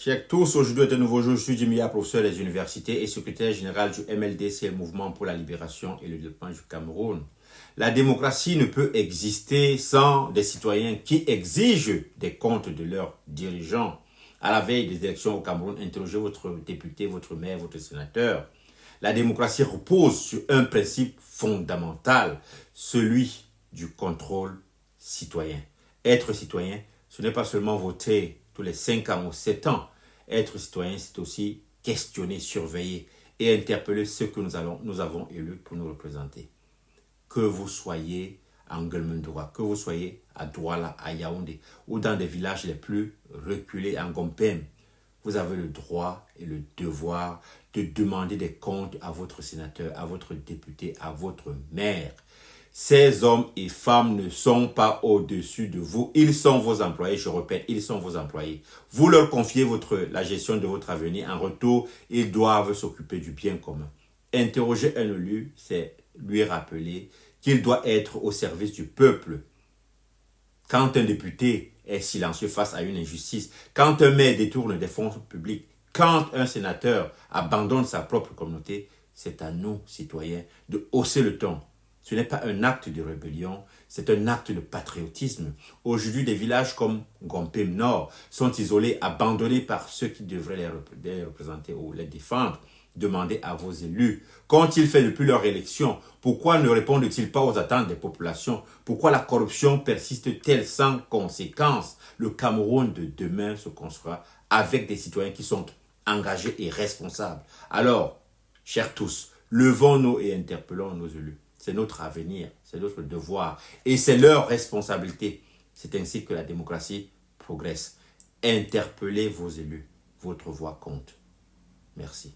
Chers tous, aujourd'hui est un nouveau jour. Je suis Jimmy, professeur des universités et secrétaire général du MLDC, le Mouvement pour la libération et le développement du Cameroun. La démocratie ne peut exister sans des citoyens qui exigent des comptes de leurs dirigeants. À la veille des élections au Cameroun, interrogez votre député, votre maire, votre sénateur. La démocratie repose sur un principe fondamental, celui du contrôle citoyen. Être citoyen, ce n'est pas seulement voter tous les 5 ans ou 7 ans. Être citoyen, c'est aussi questionner, surveiller et interpeller ceux que nous avons élus pour nous représenter. Que vous soyez en Guelmendouwa, que vous soyez à Douala, à Yaoundé ou dans des villages les plus reculés en Gompem, vous avez le droit et le devoir de demander des comptes à votre sénateur, à votre député, à votre maire. Ces hommes et femmes ne sont pas au-dessus de vous. Ils sont vos employés, je répète, ils sont vos employés. Vous leur confiez la gestion de votre avenir. En retour, ils doivent s'occuper du bien commun. Interroger un élu, c'est lui rappeler qu'il doit être au service du peuple. Quand un député est silencieux face à une injustice, quand un maire détourne des fonds publics, quand un sénateur abandonne sa propre communauté, c'est à nous, citoyens, de hausser le ton. Ce n'est pas un acte de rébellion, c'est un acte de patriotisme. Aujourd'hui, des villages comme Gompem Nord sont isolés, abandonnés par ceux qui devraient les représenter ou les défendre. Demandez à vos élus, qu'ont-ils fait depuis leur élection? Pourquoi ne répondent-ils pas aux attentes des populations? Pourquoi la corruption persiste-t-elle sans conséquence? Le Cameroun de demain se construira avec des citoyens qui sont engagés et responsables. Alors, chers tous, levons-nous et interpellons nos élus. C'est notre avenir, c'est notre devoir et c'est leur responsabilité. C'est ainsi que la démocratie progresse. Interpellez vos élus, votre voix compte. Merci.